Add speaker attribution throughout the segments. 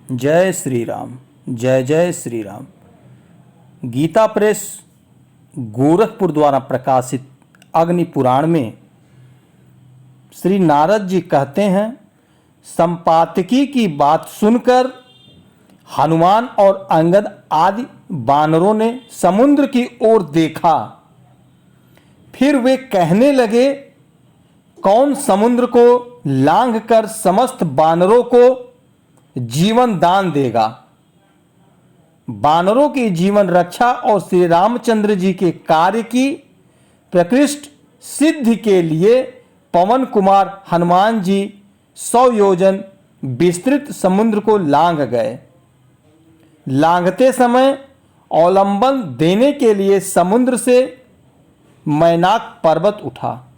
Speaker 1: जय श्री राम। जय जय श्री राम। गीता प्रेस गोरखपुर द्वारा प्रकाशित अग्नि पुराण में श्री नारद जी कहते हैं, संपातकी की बात सुनकर हनुमान और अंगद आदि बानरों ने समुद्र की ओर देखा। फिर वे कहने लगे, कौन समुद्र को लांघकर समस्त बानरों को जीवन दान देगा। बानरों की जीवन रक्षा और श्री रामचंद्र जी के कार्य की प्रकृष्ट सिद्धि के लिए पवन कुमार हनुमान जी 100 योजन विस्तृत समुद्र को लांघ गए। लांघते समय अवलंबन देने के लिए समुद्र से मैनाक पर्वत उठा।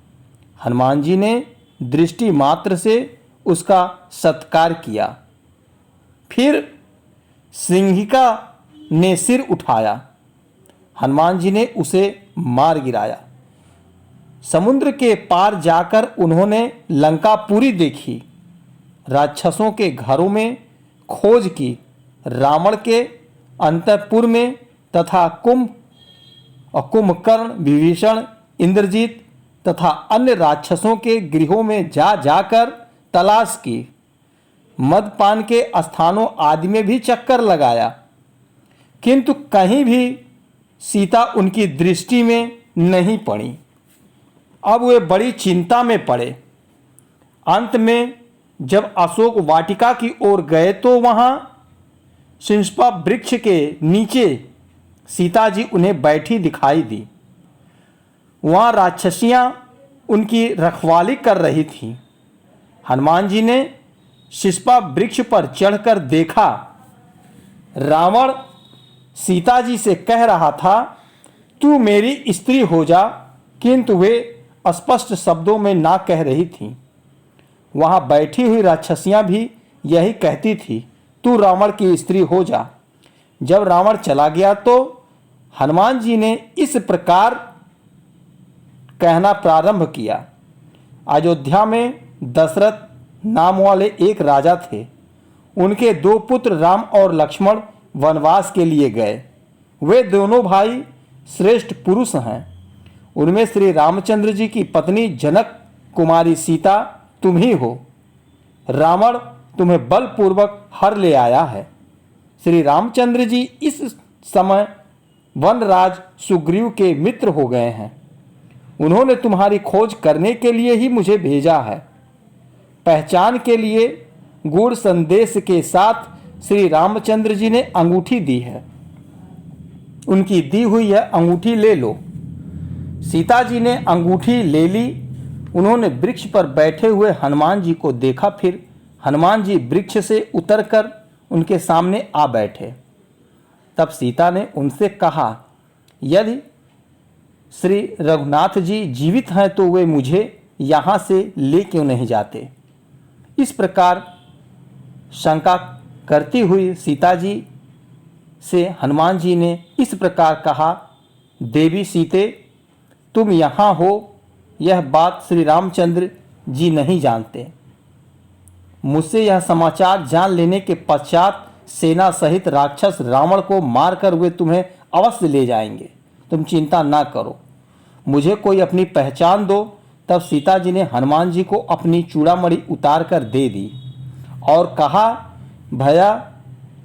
Speaker 1: हनुमान जी ने दृष्टि मात्र से उसका सत्कार किया। फिर सिंहिका ने सिर उठाया। हनुमान जी ने उसे मार गिराया। समुद्र के पार जाकर उन्होंने लंकापुरी देखी। राक्षसों के घरों में खोज की। रावण के अंतःपुर में तथा कुंभकर्ण, विभीषण, इंद्रजीत तथा अन्य राक्षसों के गृहों में जाकर तलाश की। मदपान के स्थानों आदि में भी चक्कर लगाया, किंतु कहीं भी सीता उनकी दृष्टि में नहीं पड़ी। अब वे बड़ी चिंता में पड़े। अंत में जब अशोक वाटिका की ओर गए तो वहां शिंशपा वृक्ष के नीचे सीता जी उन्हें बैठी दिखाई दी। वहां राक्षसियां उनकी रखवाली कर रही थीं। हनुमान जी ने शिष्पा वृक्ष पर चढ़कर देखा। रावण सीता जी से कह रहा था, तू मेरी स्त्री हो जा, किंतु वे स्पष्ट शब्दों में ना कह रही थीं। वहां बैठी हुई राक्षसियां भी यही कहती थी, तू रावण की स्त्री हो जा। जब रावण चला गया तो हनुमान जी ने इस प्रकार कहना प्रारंभ किया। अयोध्या में दशरथ नाम वाले एक राजा थे। उनके 2 पुत्र राम और लक्ष्मण वनवास के लिए गए। वे दोनों भाई श्रेष्ठ पुरुष हैं। उनमें श्री रामचंद्र जी की पत्नी जनक कुमारी सीता तुम ही हो। रावण तुम्हें बलपूर्वक हर ले आया है। श्री रामचंद्र जी इस समय वनराज सुग्रीव के मित्र हो गए हैं। उन्होंने तुम्हारी खोज करने के लिए ही मुझे भेजा है। पहचान के लिए गूढ़ संदेश के साथ श्री रामचंद्र जी ने अंगूठी दी है। उनकी दी हुई यह अंगूठी ले लो। सीता जी ने अंगूठी ले ली। उन्होंने वृक्ष पर बैठे हुए हनुमान जी को देखा। फिर हनुमान जी वृक्ष से उतरकर उनके सामने आ बैठे। तब सीता ने उनसे कहा, यदि श्री रघुनाथ जी जीवित हैं तो वे मुझे यहाँ से ले क्यों नहीं जाते। इस प्रकार शंका करती हुई सीता जी से हनुमान जी ने इस प्रकार कहा, देवी सीते, तुम यहाँ हो यह बात श्री रामचंद्र जी नहीं जानते। मुझसे यह समाचार जान लेने के पश्चात सेना सहित राक्षस रावण को मारकर वे तुम्हें अवश्य ले जाएंगे। तुम चिंता ना करो, मुझे कोई अपनी पहचान दो। तब सीता जी ने हनुमान जी को अपनी चूड़ामणि उतार कर दे दी और कहा, भैया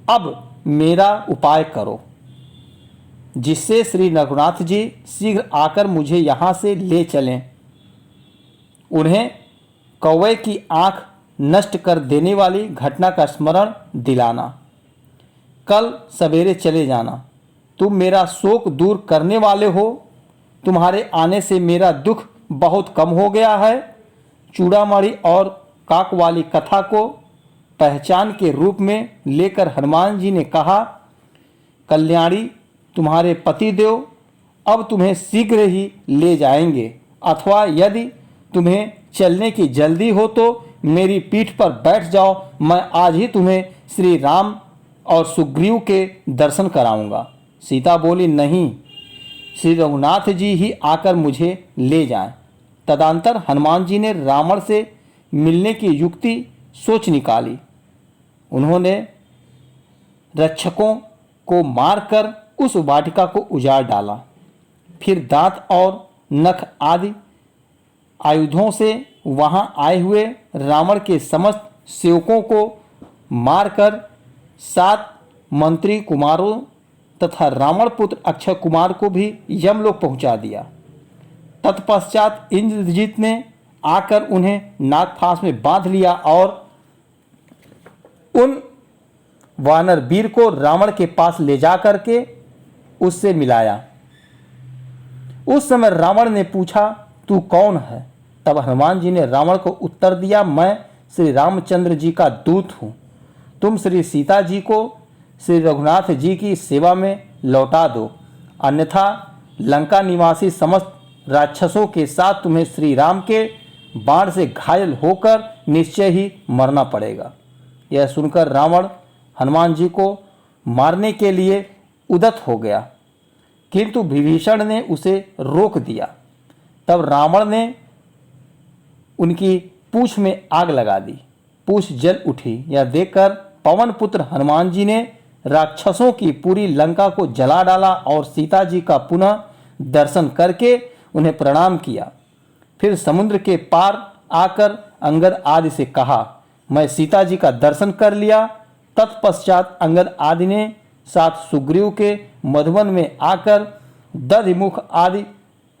Speaker 1: अब मेरा उपाय करो, जिससे श्री रघुनाथ जी शीघ्र आकर मुझे यहाँ से ले चलें। उन्हें कौवे की आंख नष्ट कर देने वाली घटना का स्मरण दिलाना। कल सवेरे चले जाना। तुम मेरा शोक दूर करने वाले हो। तुम्हारे आने से मेरा दुख बहुत कम हो गया है। चूड़ामणि और काक वाली कथा को पहचान के रूप में लेकर हनुमान जी ने कहा, कल्याणी, तुम्हारे पतिदेव अब तुम्हें शीघ्र ही ले जाएंगे, अथवा यदि तुम्हें चलने की जल्दी हो तो मेरी पीठ पर बैठ जाओ। मैं आज ही तुम्हें श्री राम और सुग्रीव के दर्शन कराऊंगा। सीता बोली, नहीं, श्री रघुनाथ जी ही आकर मुझे ले जाएं। तदंतर हनुमान जी ने रावण से मिलने की युक्ति सोच निकाली। उन्होंने रक्षकों को मारकर उस वाटिका को उजाड़ डाला। फिर दांत और नख आदि आयुधों से वहां आए हुए रावण के समस्त सेवकों को मारकर 7 मंत्री कुमारों तथा रावण पुत्र अक्षय कुमार को भी यमलोक पहुंचा दिया। तत्पश्चात इंद्रजीत ने आकर उन्हें नागफांस में बांध लिया और उन वानर वीर को रावण के पास ले जाकर के उससे मिलाया। उस समय रावण ने पूछा, तू कौन है? तब हनुमान जी ने रावण को उत्तर दिया, मैं श्री रामचंद्र जी का दूत हूँ। तुम श्री सीता जी को श्री रघुनाथ जी की सेवा में लौटा दो, अन्यथा लंका निवासी समस्त राक्षसों के साथ तुम्हें श्री राम के बाण से घायल होकर निश्चय ही मरना पड़ेगा। यह सुनकर रावण हनुमान जी को मारने के लिए उद्यत हो गया, किंतु विभीषण ने उसे रोक दिया। तब रावण ने उनकी पूंछ में आग लगा दी, पूंछ जल उठी। यह देखकर पवन पुत्र हनुमान जी ने राक्षसों की पूरी लंका को जला डाला और सीता जी का पुनः दर्शन करके उन्हें प्रणाम किया। फिर समुद्र के पार आकर अंगद आदि से कहा, मैं सीता जी का दर्शन कर लिया। तत्पश्चात अंगद आदि ने साथ सुग्रीव के मधुवन में आकर दधिमुख आदि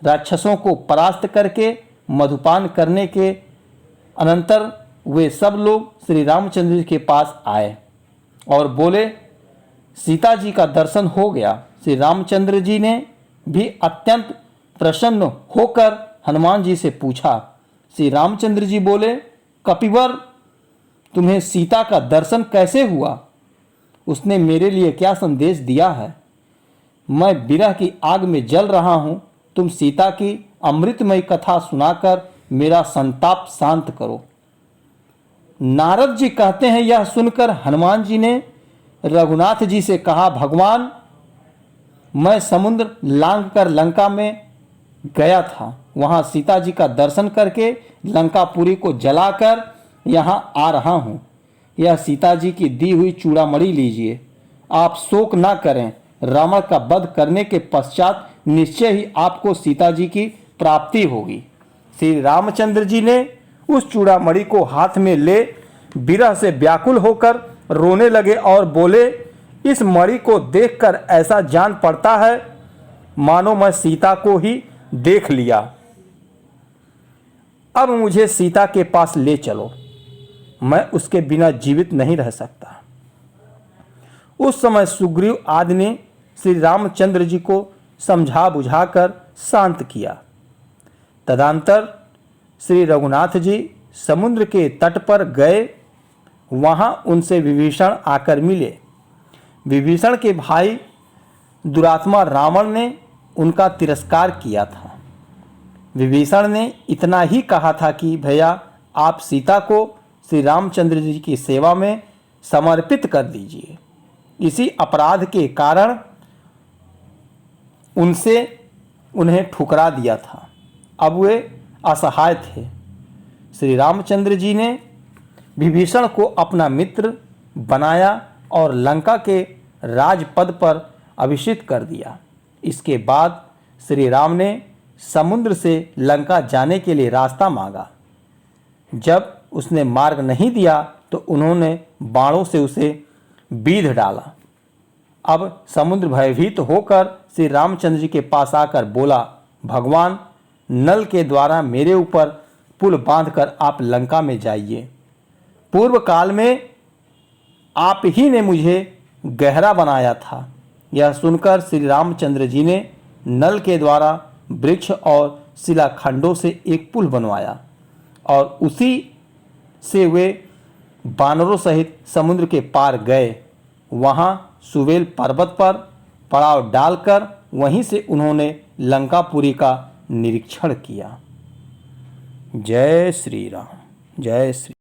Speaker 1: राक्षसों को परास्त करके मधुपान करने के अनंतर वे सब लोग श्री रामचंद्र जी के पास आए और बोले, सीता जी का दर्शन हो गया। श्री रामचंद्र जी ने भी अत्यंत प्रसन्न होकर हनुमान जी से पूछा। श्री रामचंद्र जी बोले, कपिवर, तुम्हें सीता का दर्शन कैसे हुआ? उसने मेरे लिए क्या संदेश दिया है? मैं विरह की आग में जल रहा हूँ। तुम सीता की अमृतमयी कथा सुनाकर मेरा संताप शांत करो। नारद जी कहते हैं, यह सुनकर हनुमान जी ने रघुनाथ जी से कहा, भगवान, मैं समुद्र लांघ कर लंका में गया था। वहां सीता जी का दर्शन करके लंकापुरी को जलाकर यहाँ आ रहा हूँ। यह सीता जी की दी हुई चूड़ामणि लीजिए। आप शोक न करें, रावण का वध करने के पश्चात निश्चय ही आपको सीता जी की प्राप्ति होगी। श्री रामचंद्र जी ने उस चूड़ामणि को हाथ में ले विरह से व्याकुल होकर रोने लगे और बोले, इस मणि को देखकर ऐसा जान पड़ता है मानो मैं सीता को ही देख लिया। अब मुझे सीता के पास ले चलो, मैं उसके बिना जीवित नहीं रह सकता। उस समय सुग्रीव आदि ने श्री रामचंद्र जी को समझा बुझाकर शांत किया। तदंतर श्री रघुनाथ जी समुद्र के तट पर गए। वहां उनसे विभीषण आकर मिले। विभीषण के भाई दुरात्मा रावण ने उनका तिरस्कार किया था। विभीषण ने इतना ही कहा था कि भैया, आप सीता को श्री रामचंद्र जी की सेवा में समर्पित कर दीजिए। इसी अपराध के कारण उन्हें ठुकरा दिया था। अब वे असहाय थे। श्री रामचंद्र जी ने विभीषण को अपना मित्र बनाया और लंका के राजपद पर अभिषिक्त कर दिया। इसके बाद श्री राम ने समुद्र से लंका जाने के लिए रास्ता मांगा। जब उसने मार्ग नहीं दिया तो उन्होंने बाणों से उसे बीध डाला। अब समुद्र भयभीत होकर श्री रामचंद्र जी के पास आकर बोला, भगवान, नल के द्वारा मेरे ऊपर पुल बांधकर आप लंका में जाइए। पूर्व काल में आप ही ने मुझे गहरा बनाया था। यह सुनकर श्री रामचंद्र जी ने नल के द्वारा वृक्ष और शिलाखंडों से एक पुल बनवाया और उसी से वे बानरों सहित समुद्र के पार गए। वहां सुवेल पर्वत पर पड़ाव डालकर वहीं से उन्होंने लंकापुरी का निरीक्षण किया। जय श्री राम। जय श्री